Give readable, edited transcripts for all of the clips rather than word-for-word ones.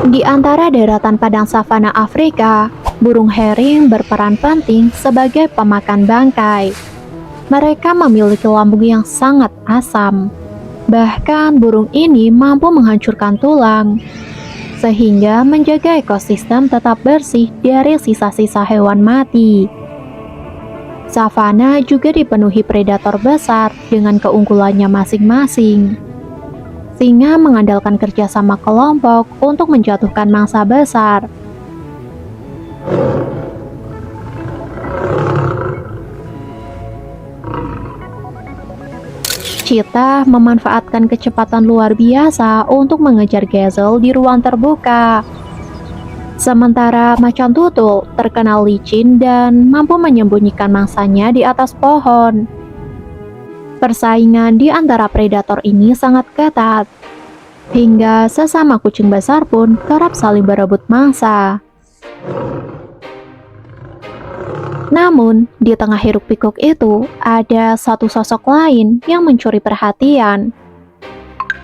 Di antara daratan padang savana Afrika, burung herring berperan penting sebagai pemakan bangkai. Mereka memiliki lambung yang sangat asam. Bahkan burung ini mampu menghancurkan tulang, sehingga menjaga ekosistem tetap bersih dari sisa-sisa hewan mati. Savana juga dipenuhi predator besar dengan keunggulannya masing-masing. Singa mengandalkan kerjasama kelompok untuk menjatuhkan mangsa besar. Cheetah memanfaatkan kecepatan luar biasa untuk mengejar gazelle di ruang terbuka. Sementara macan tutul terkenal licin dan mampu menyembunyikan mangsanya di atas pohon. Persaingan di antara predator ini sangat ketat, hingga sesama kucing besar pun kerap saling berebut mangsa. Namun, di tengah hiruk-pikuk itu, ada satu sosok lain yang mencuri perhatian.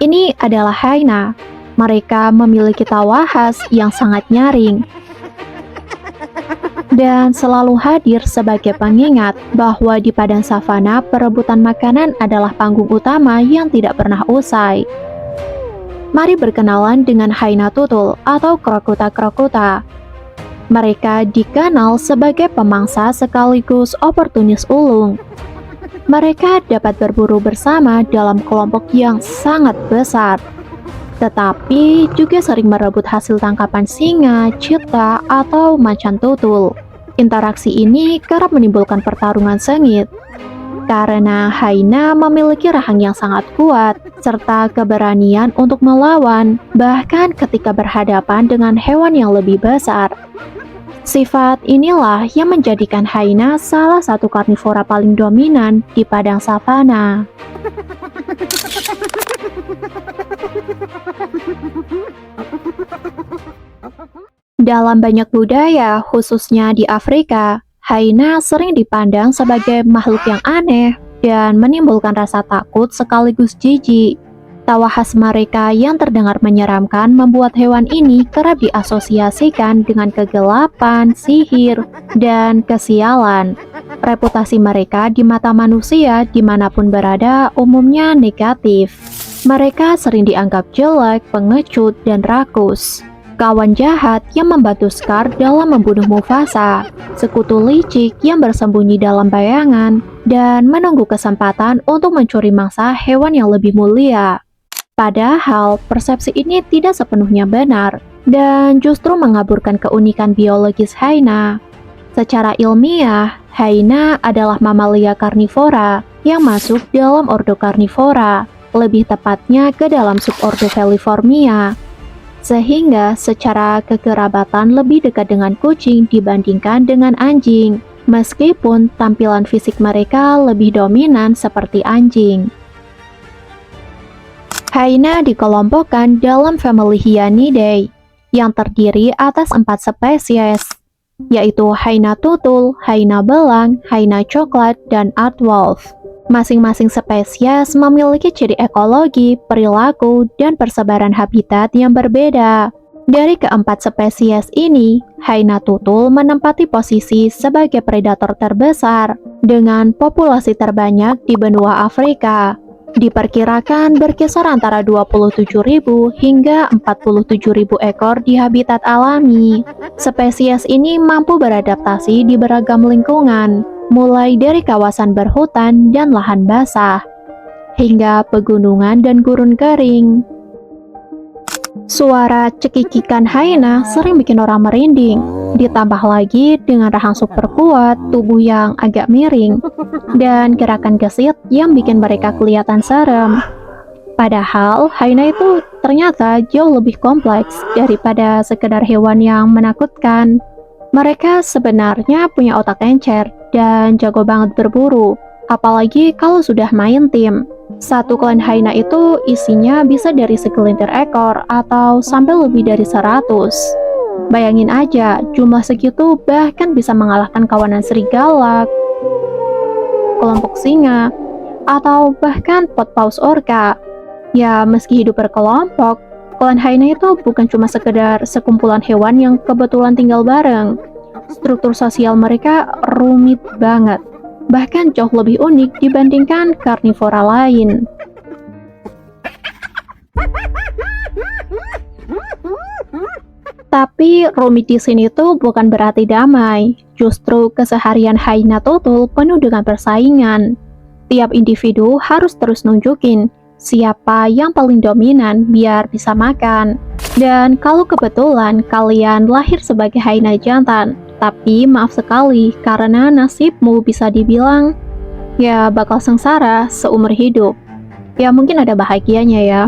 Ini adalah hyena. Mereka memiliki tawa khas yang sangat nyaring dan selalu hadir sebagai pengingat bahwa di padang savana perebutan makanan adalah panggung utama yang tidak pernah usai. Mari berkenalan dengan hyena tutul atau krokuta-krokuta. Mereka dikenal sebagai pemangsa sekaligus oportunis ulung. Mereka dapat berburu bersama dalam kelompok yang sangat besar, tetapi juga sering merebut hasil tangkapan singa, cheetah, atau macan tutul. Interaksi ini kerap menimbulkan pertarungan sengit, karena hyena memiliki rahang yang sangat kuat, serta keberanian untuk melawan, bahkan ketika berhadapan dengan hewan yang lebih besar. Sifat inilah yang menjadikan hyena salah satu karnivora paling dominan di padang savana. Dalam banyak budaya, khususnya di Afrika, hyena sering dipandang sebagai makhluk yang aneh dan menimbulkan rasa takut sekaligus jijik. Tawa khas mereka yang terdengar menyeramkan membuat hewan ini kerap diasosiasikan dengan kegelapan, sihir, dan kesialan. Reputasi mereka di mata manusia dimanapun berada umumnya negatif. Mereka sering dianggap jelek, pengecut, dan rakus. Kawan jahat yang membantu Scar dalam membunuh Mufasa, sekutu licik yang bersembunyi dalam bayangan, dan menunggu kesempatan untuk mencuri mangsa hewan yang lebih mulia. Padahal, persepsi ini tidak sepenuhnya benar, dan justru mengaburkan keunikan biologis hyena. Secara ilmiah, hyena adalah mamalia karnivora yang masuk dalam ordo Carnivora, lebih tepatnya ke dalam subordo Feliformia, sehingga secara kekerabatan lebih dekat dengan kucing dibandingkan dengan anjing, meskipun tampilan fisik mereka lebih dominan seperti anjing. Hyena dikelompokkan dalam famili Hyenidae, yang terdiri atas 4 spesies, yaitu hyena tutul, hyena belang, hyena coklat, dan aardwolf. Masing-masing spesies memiliki ciri ekologi, perilaku, dan persebaran habitat yang berbeda. Dari keempat spesies ini, hyena tutul menempati posisi sebagai predator terbesar dengan populasi terbanyak di benua Afrika. Diperkirakan berkisar antara 27.000 hingga 47.000 ekor di habitat alami. Spesies ini mampu beradaptasi di beragam lingkungan, mulai dari kawasan berhutan dan lahan basah, hingga pegunungan dan gurun kering. Suara cekikikan hyena sering bikin orang merinding, ditambah lagi dengan rahang super kuat, tubuh yang agak miring, dan gerakan gesit yang bikin mereka kelihatan serem. Padahal, hyena itu ternyata jauh lebih kompleks daripada sekedar hewan yang menakutkan. Mereka sebenarnya punya otak encer dan jago banget berburu, apalagi kalau sudah main tim. Satu klan hyena itu isinya bisa dari segelintir ekor atau sampai lebih dari 100. Bayangin aja, jumlah segitu bahkan bisa mengalahkan kawanan serigala, kelompok singa, atau bahkan potpaus orca. Ya, meski hidup berkelompok, Klan hyena itu bukan cuma sekedar sekumpulan hewan yang kebetulan tinggal bareng. Struktur sosial mereka rumit banget, bahkan jauh lebih unik dibandingkan karnivora lain. Tapi rumit di sini tuh bukan berarti damai. Justru keseharian hyena tutul penuh dengan persaingan. Tiap individu harus terus nunjukin siapa yang paling dominan biar bisa makan. Dan kalau kebetulan kalian lahir sebagai hyena jantan, tapi maaf sekali karena nasibmu bisa dibilang ya bakal sengsara seumur hidup. Ya mungkin ada bahagianya ya.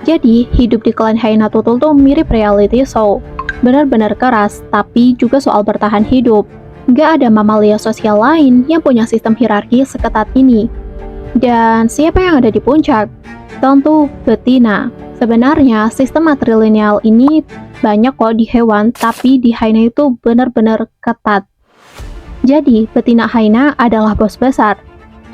Jadi hidup di klan hyena tutul tuh mirip reality show. Benar-benar keras, tapi juga soal bertahan hidup. Nggak ada mamalia sosial lain yang punya sistem hierarki seketat ini. Dan siapa yang ada di puncak? Tentu betina. Sebenarnya sistem matrilineal ini banyak kok di hewan, tapi di hyena itu benar-benar ketat. Jadi betina hyena adalah bos besar.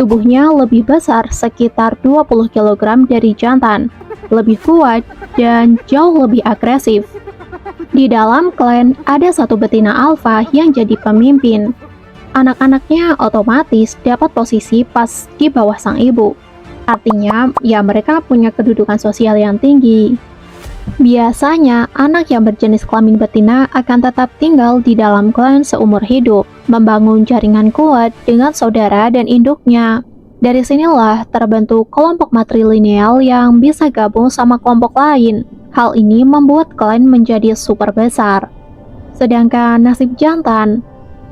Tubuhnya lebih besar sekitar 20 kg dari jantan, lebih kuat dan jauh lebih agresif. Di dalam klan ada satu betina alfa yang jadi pemimpin. Anak-anaknya otomatis dapat posisi pas di bawah sang ibu. Artinya, ya mereka punya kedudukan sosial yang tinggi. Biasanya, anak yang berjenis kelamin betina akan tetap tinggal di dalam klan seumur hidup, membangun jaringan kuat dengan saudara dan induknya. Dari sinilah terbentuk kelompok matrilineal yang bisa gabung sama kelompok lain. Hal ini membuat klan menjadi super besar. Sedangkan nasib jantan,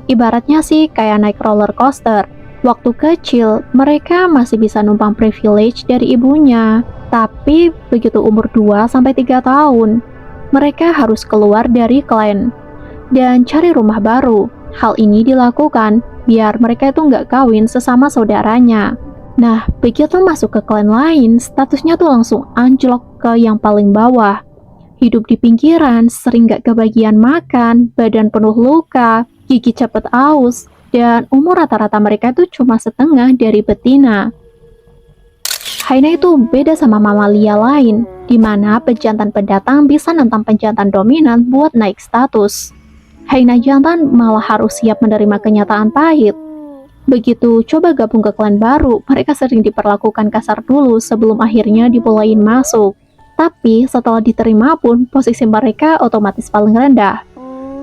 ibaratnya sih kayak naik roller coaster. Waktu kecil, mereka masih bisa numpang privilege dari ibunya. Tapi begitu umur 2-3 tahun, mereka harus keluar dari klan dan cari rumah baru. Hal ini dilakukan biar mereka itu nggak kawin sesama saudaranya. Nah, begitu masuk ke klan lain, statusnya tuh langsung anjlok ke yang paling bawah. Hidup di pinggiran, sering nggak kebagian makan, badan penuh luka, gigi cepet aus, dan umur rata-rata mereka itu cuma setengah dari betina. Hyena itu beda sama mamalia lain, di mana pejantan pendatang bisa nantang pejantan dominan buat naik status. Hyena jantan malah harus siap menerima kenyataan pahit. Begitu coba gabung ke klan baru, mereka sering diperlakukan kasar dulu sebelum akhirnya dibolehin masuk. Tapi setelah diterima pun, posisi mereka otomatis paling rendah.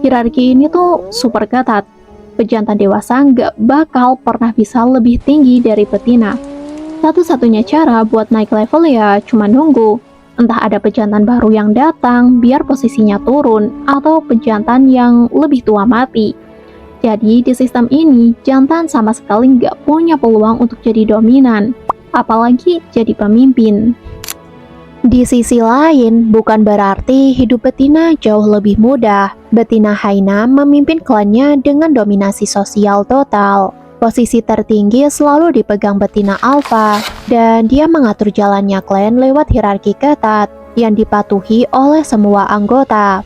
Hierarki ini tuh super ketat. Pejantan dewasa nggak bakal pernah bisa lebih tinggi dari betina. Satu-satunya cara buat naik level ya cuma nunggu. Entah ada pejantan baru yang datang biar posisinya turun, atau pejantan yang lebih tua mati. Jadi di sistem ini, jantan sama sekali nggak punya peluang untuk jadi dominan, apalagi jadi pemimpin. Di sisi lain, bukan berarti hidup betina jauh lebih mudah. Betina hyena memimpin klannya dengan dominasi sosial total. Posisi tertinggi selalu dipegang betina alfa, dan dia mengatur jalannya klan lewat hierarki ketat yang dipatuhi oleh semua anggota.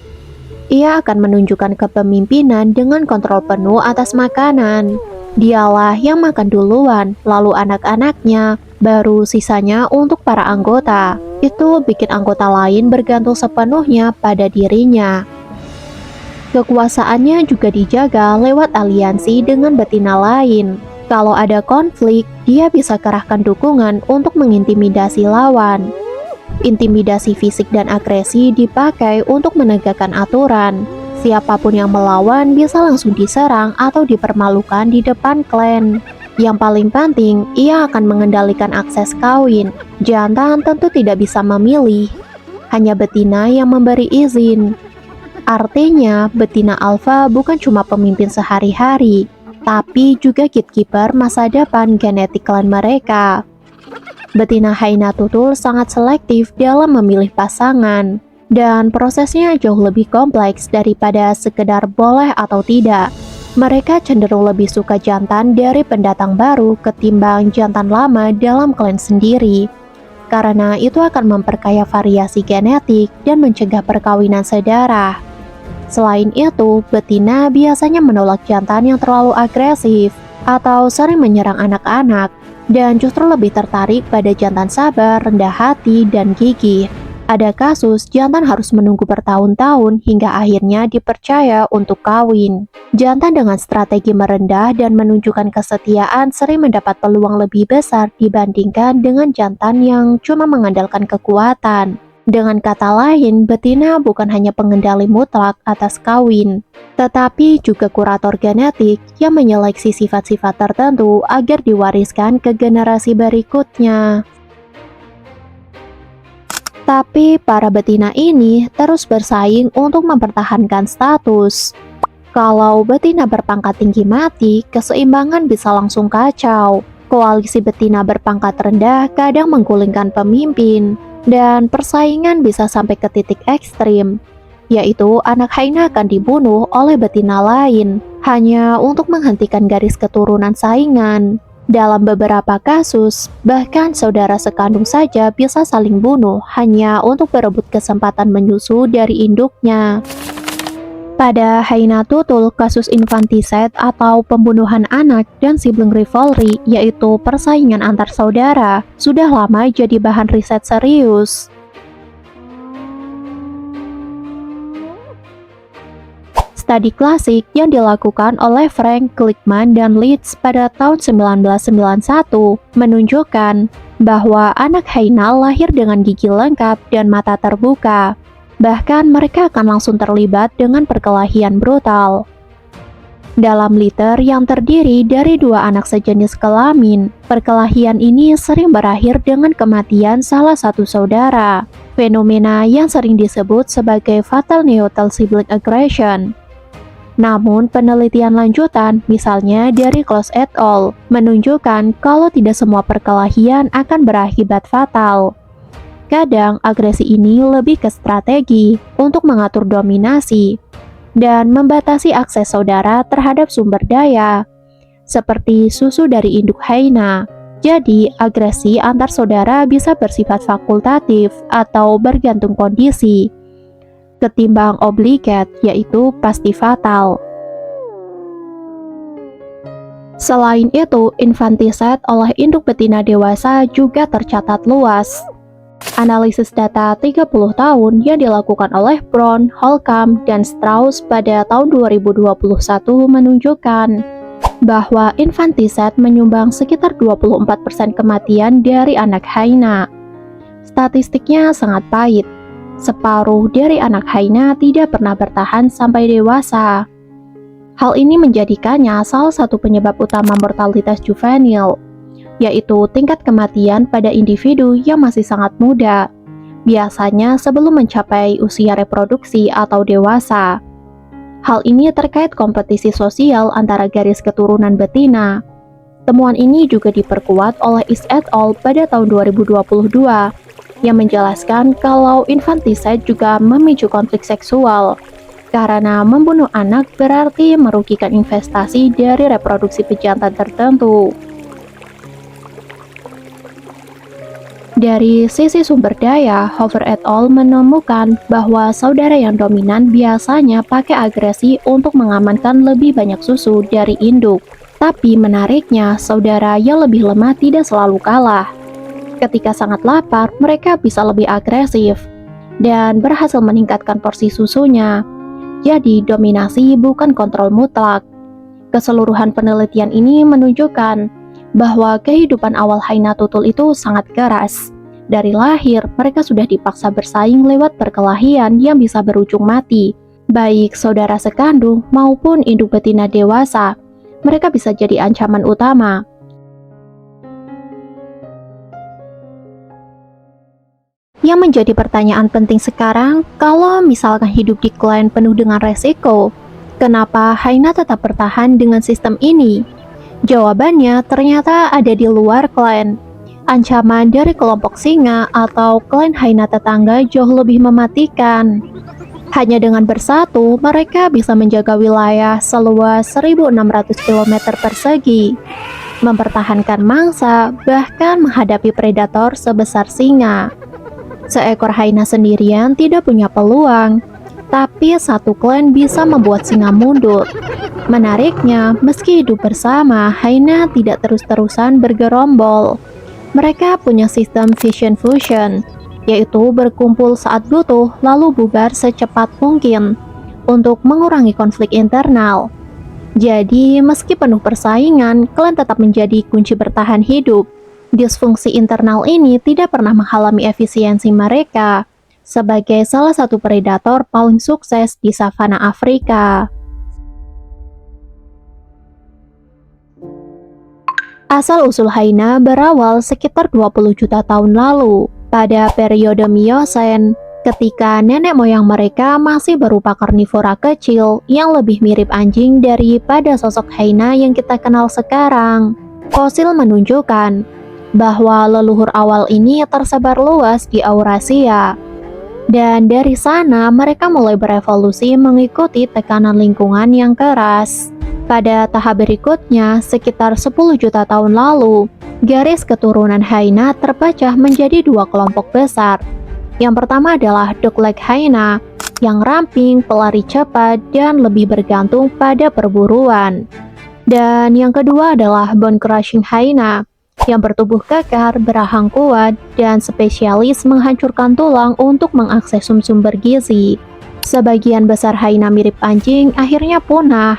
Ia akan menunjukkan kepemimpinan dengan kontrol penuh atas makanan. Dialah yang makan duluan, lalu anak-anaknya, baru sisanya untuk para anggota. Itu bikin anggota lain bergantung sepenuhnya pada dirinya. Kekuasaannya juga dijaga lewat aliansi dengan betina lain. Kalau ada konflik, dia bisa kerahkan dukungan untuk mengintimidasi lawan. Intimidasi fisik dan agresi dipakai untuk menegakkan aturan. Siapapun yang melawan bisa langsung diserang atau dipermalukan di depan klan. Yang paling penting, ia akan mengendalikan akses kawin. Jantan tentu tidak bisa memilih, hanya betina yang memberi izin. Artinya, betina alfa bukan cuma pemimpin sehari-hari, tapi juga gatekeeper masa depan genetik klan mereka. Betina hyena tutul sangat selektif dalam memilih pasangan, dan prosesnya jauh lebih kompleks daripada sekedar boleh atau tidak. Mereka cenderung lebih suka jantan dari pendatang baru ketimbang jantan lama dalam klan sendiri, karena itu akan memperkaya variasi genetik dan mencegah perkawinan sedarah. Selain itu, betina biasanya menolak jantan yang terlalu agresif atau sering menyerang anak-anak, dan justru lebih tertarik pada jantan sabar, rendah hati, dan gigih. Ada kasus jantan harus menunggu bertahun-tahun hingga akhirnya dipercaya untuk kawin. Jantan dengan strategi merendah dan menunjukkan kesetiaan sering mendapat peluang lebih besar dibandingkan dengan jantan yang cuma mengandalkan kekuatan. Dengan kata lain, betina bukan hanya pengendali mutlak atas kawin, tetapi juga kurator genetik yang menyeleksi sifat-sifat tertentu agar diwariskan ke generasi berikutnya. Tapi para betina ini terus bersaing untuk mempertahankan status. Kalau betina berpangkat tinggi mati, keseimbangan bisa langsung kacau. Koalisi betina berpangkat rendah kadang menggulingkan pemimpin, dan persaingan bisa sampai ke titik ekstrim, yaitu anak hyena akan dibunuh oleh betina lain hanya untuk menghentikan garis keturunan saingan. Dalam beberapa kasus, bahkan saudara sekandung saja bisa saling bunuh hanya untuk berebut kesempatan menyusu dari induknya. Pada hyena tutul, kasus infanticide atau pembunuhan anak dan sibling rivalry, yaitu persaingan antar saudara, sudah lama jadi bahan riset serius. Studi klasik yang dilakukan oleh Frank Glickman dan Leeds pada tahun 1991 menunjukkan bahwa anak hyena lahir dengan gigi lengkap dan mata terbuka. Bahkan mereka akan langsung terlibat dengan perkelahian brutal. Dalam liter yang terdiri dari dua anak sejenis kelamin, perkelahian ini sering berakhir dengan kematian salah satu saudara, fenomena yang sering disebut sebagai fatal neonatal sibling aggression. Namun, penelitian lanjutan, misalnya dari Close et al., menunjukkan kalau tidak semua perkelahian akan berakibat fatal. Kadang, agresi ini lebih ke strategi untuk mengatur dominasi dan membatasi akses saudara terhadap sumber daya, seperti susu dari induk hyena. Jadi, agresi antar saudara bisa bersifat fakultatif atau bergantung kondisi, ketimbang obligat, yaitu pasti fatal. Selain itu, infanticide oleh induk betina dewasa juga tercatat luas. Analisis data 30 tahun yang dilakukan oleh Brown, Holcomb, dan Strauss pada tahun 2021 menunjukkan bahwa infanticide menyumbang sekitar 24% kematian dari anak hyena. Statistiknya sangat pahit. Separuh dari anak hyena tidak pernah bertahan sampai dewasa. Hal ini menjadikannya salah satu penyebab utama mortalitas juvenil, yaitu tingkat kematian pada individu yang masih sangat muda, biasanya sebelum mencapai usia reproduksi atau dewasa. Hal ini terkait kompetisi sosial antara garis keturunan betina. Temuan ini juga diperkuat oleh Is et al. Pada tahun 2022, yang menjelaskan kalau infanticide juga memicu konflik seksual, karena membunuh anak berarti merugikan investasi dari reproduksi pejantan tertentu. Dari sisi sumber daya, Hoover et al. Menemukan bahwa saudara yang dominan biasanya pakai agresi untuk mengamankan lebih banyak susu dari induk. Tapi menariknya, saudara yang lebih lemah tidak selalu kalah. Ketika sangat lapar, mereka bisa lebih agresif dan berhasil meningkatkan porsi susunya. Jadi, dominasi bukan kontrol mutlak. Keseluruhan penelitian ini menunjukkan bahwa kehidupan awal hyena tutul itu sangat keras. Dari lahir, mereka sudah dipaksa bersaing lewat perkelahian yang bisa berujung mati. Baik saudara sekandung maupun induk betina dewasa, mereka bisa jadi ancaman utama. Yang menjadi pertanyaan penting sekarang, kalau misalkan hidup di klan penuh dengan resiko, kenapa hyena tetap bertahan dengan sistem ini? Jawabannya ternyata ada di luar klan. Ancaman dari kelompok singa atau klan hyena tetangga jauh lebih mematikan. Hanya dengan bersatu, mereka bisa menjaga wilayah seluas 1.600 km persegi, mempertahankan mangsa, bahkan menghadapi predator sebesar singa. Seekor hyena sendirian tidak punya peluang, tapi satu klan bisa membuat singa mundur. Menariknya, meski hidup bersama, hyena tidak terus-terusan bergerombol. Mereka punya sistem vision fusion, yaitu berkumpul saat butuh lalu bubar secepat mungkin untuk mengurangi konflik internal. Jadi, meski penuh persaingan, klan tetap menjadi kunci bertahan hidup. Disfungsi internal ini tidak pernah menghalangi efisiensi mereka sebagai salah satu predator paling sukses di savana Afrika. Asal-usul hyena berawal sekitar 20 juta tahun lalu, pada periode Miocene, ketika nenek moyang mereka masih berupa karnivora kecil yang lebih mirip anjing daripada sosok hyena yang kita kenal sekarang. Fosil menunjukkan bahwa leluhur awal ini tersebar luas di Eurasia. Dan dari sana mereka mulai berevolusi mengikuti tekanan lingkungan yang keras. Pada tahap berikutnya, sekitar 10 juta tahun lalu, garis keturunan hyena terpecah menjadi dua kelompok besar. Yang pertama adalah dogleg hyena, yang ramping, pelari cepat, dan lebih bergantung pada perburuan. Dan yang kedua adalah bone crushing hyena, yang bertubuh kekar, berahang kuat, dan spesialis menghancurkan tulang untuk mengakses sumber gizi. Sebagian besar hyena mirip anjing akhirnya punah.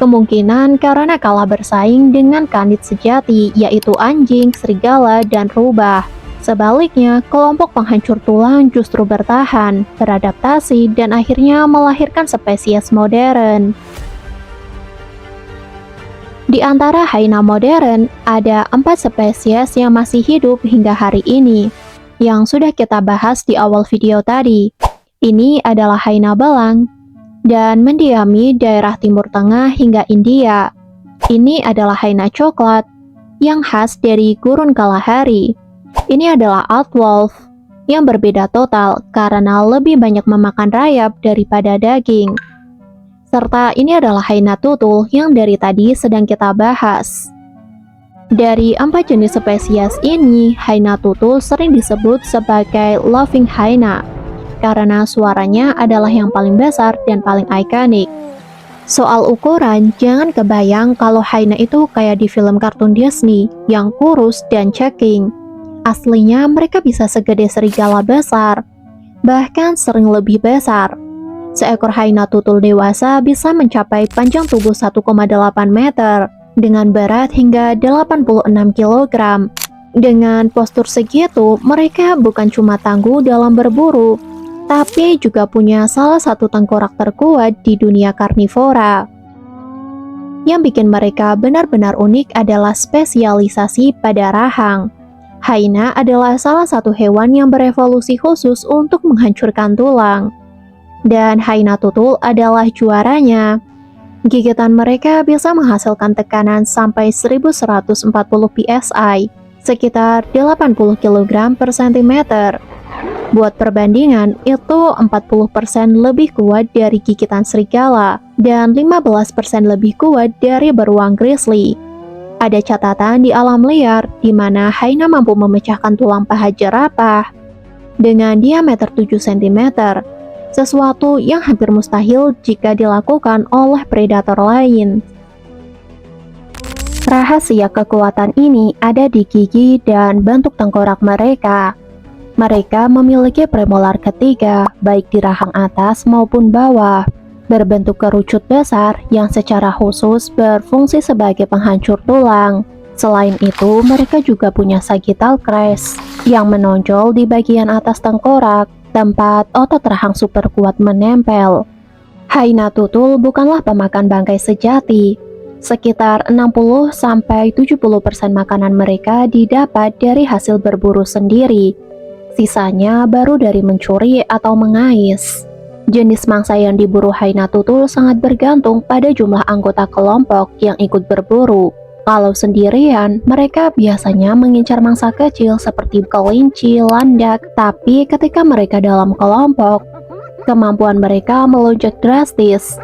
Kemungkinan karena kalah bersaing dengan kanid sejati, yaitu anjing, serigala, dan rubah. Sebaliknya, kelompok penghancur tulang justru bertahan, beradaptasi, dan akhirnya melahirkan spesies modern. Di antara hyena modern, ada 4 spesies yang masih hidup hingga hari ini, yang sudah kita bahas di awal video tadi. Ini adalah hyena belang, dan mendiami daerah Timur Tengah hingga India. Ini adalah hyena coklat yang khas dari gurun Kalahari. Ini adalah outwolf yang berbeda total karena lebih banyak memakan rayap daripada daging. Serta ini adalah hyena tutul yang dari tadi sedang kita bahas. Dari 4 jenis spesies ini, hyena tutul sering disebut sebagai laughing hyena karena suaranya adalah yang paling besar dan paling ikonik. Soal ukuran, jangan kebayang kalau hyena itu kayak di film kartun Disney yang kurus dan ceking. Aslinya mereka bisa segede serigala besar, bahkan sering lebih besar. Seekor hyena tutul dewasa bisa mencapai panjang tubuh 1,8 meter dengan berat hingga 86 kg. Dengan postur segitu, mereka bukan cuma tangguh dalam berburu, tapi juga punya salah satu tengkorak terkuat di dunia karnivora. Yang bikin mereka benar-benar unik adalah spesialisasi pada rahang. Hyena adalah salah satu hewan yang berevolusi khusus untuk menghancurkan tulang. Dan hyena tutul adalah juaranya. Gigitan mereka bisa menghasilkan tekanan sampai 1140 psi, sekitar 80 kg per cm. Buat perbandingan, itu 40% lebih kuat dari gigitan serigala dan 15% lebih kuat dari beruang grizzly. Ada catatan di alam liar di mana hyena mampu memecahkan tulang paha jerapah dengan diameter 7 cm, sesuatu yang hampir mustahil jika dilakukan oleh predator lain. Rahasia kekuatan ini ada di gigi dan bentuk tengkorak mereka. Mereka memiliki premolar ketiga, baik di rahang atas maupun bawah, berbentuk kerucut besar yang secara khusus berfungsi sebagai penghancur tulang. Selain itu, mereka juga punya sagittal crest yang menonjol di bagian atas tengkorak, tempat otot rahang super kuat menempel. Hyena tutul bukanlah pemakan bangkai sejati. Sekitar 60-70% makanan mereka didapat dari hasil berburu sendiri. Sisanya baru dari mencuri atau mengais. Jenis mangsa yang diburu hyena tutul sangat bergantung pada jumlah anggota kelompok yang ikut berburu. Kalau sendirian, mereka biasanya mengincar mangsa kecil seperti kelinci, landak, tapi ketika mereka dalam kelompok, kemampuan mereka melonjak drastis.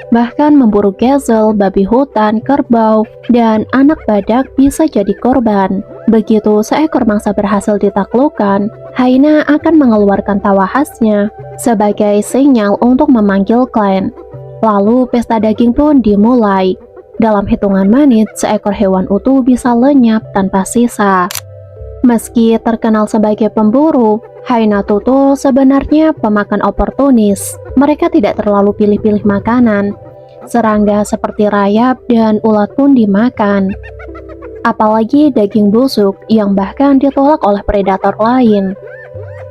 Bahkan memburu gazelle, babi hutan, kerbau, dan anak badak bisa jadi korban. Begitu seekor mangsa berhasil ditaklukkan, hyena akan mengeluarkan tawa khasnya sebagai sinyal untuk memanggil klan. Lalu pesta daging pun dimulai. Dalam hitungan menit, seekor hewan utuh bisa lenyap tanpa sisa. Meski terkenal sebagai pemburu, Hyena tutul sebenarnya pemakan oportunis. Mereka tidak terlalu pilih-pilih makanan. Serangga seperti rayap dan ulat pun dimakan. Apalagi daging busuk yang bahkan ditolak oleh predator lain.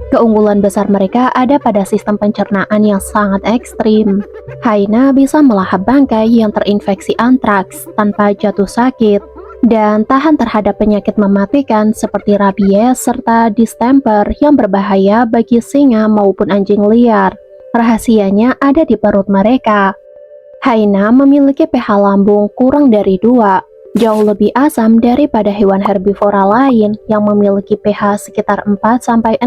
Keunggulan besar mereka ada pada sistem pencernaan yang sangat ekstrim. Hyena bisa melahap bangkai yang terinfeksi antraks tanpa jatuh sakit, dan tahan terhadap penyakit mematikan seperti rabies serta distemper yang berbahaya bagi singa maupun anjing liar. Rahasianya ada di perut mereka. Hyena memiliki pH lambung kurang dari 2, jauh lebih asam daripada hewan herbivora lain yang memiliki pH sekitar 4-6,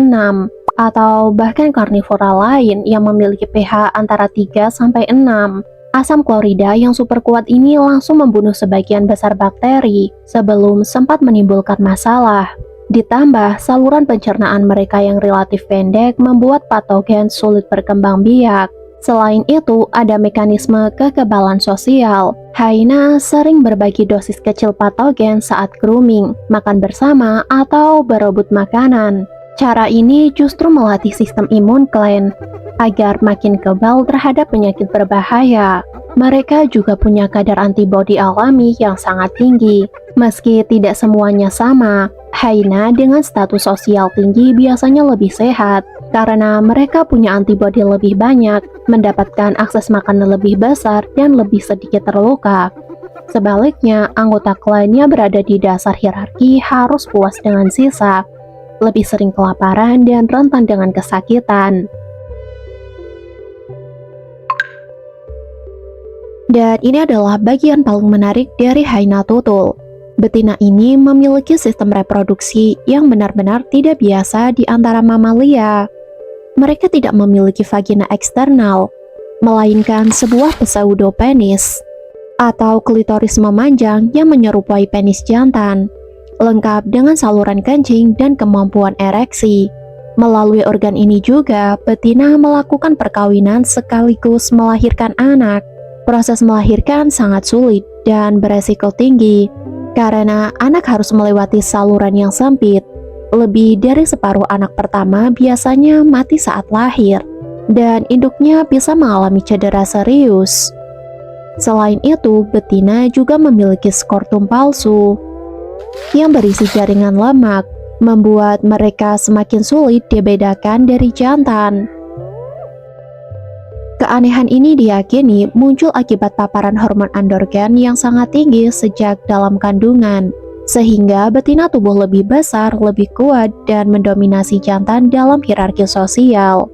atau bahkan karnivora lain yang memiliki pH antara 3-6. Asam klorida yang super kuat ini langsung membunuh sebagian besar bakteri sebelum sempat menimbulkan masalah. Ditambah, saluran pencernaan mereka yang relatif pendek membuat patogen sulit berkembang biak. Selain itu, ada mekanisme kekebalan sosial. Hyena sering berbagi dosis kecil patogen saat grooming, makan bersama, atau berebut makanan. Cara ini justru melatih sistem imun klan agar makin kebal terhadap penyakit berbahaya. Mereka juga punya kadar antibodi alami yang sangat tinggi. Meski tidak semuanya sama, hyena dengan status sosial tinggi biasanya lebih sehat karena mereka punya antibodi lebih banyak, mendapatkan akses makanan lebih besar, dan lebih sedikit terluka. Sebaliknya, anggota klannya berada di dasar hierarki harus puas dengan sisa, lebih sering kelaparan dan rentan dengan kesakitan. Dan ini adalah bagian paling menarik dari hyena tutul. Betina ini memiliki sistem reproduksi yang benar-benar tidak biasa di antara mamalia. Mereka tidak memiliki vagina eksternal, melainkan sebuah pseudopenis atau klitoris memanjang yang menyerupai penis jantan, lengkap dengan saluran kencing dan kemampuan ereksi. Melalui organ ini juga, betina melakukan perkawinan sekaligus melahirkan anak. Proses melahirkan sangat sulit dan beresiko tinggi, karena anak harus melewati saluran yang sempit. Lebih dari separuh anak pertama biasanya mati saat lahir, dan induknya bisa mengalami cedera serius. Selain itu, betina juga memiliki skortum palsu yang berisi jaringan lemak, membuat mereka semakin sulit dibedakan dari jantan. Keanehan ini diyakini muncul akibat paparan hormon androgen yang sangat tinggi sejak dalam kandungan, sehingga betina tubuh lebih besar, lebih kuat, dan mendominasi jantan dalam hierarki sosial.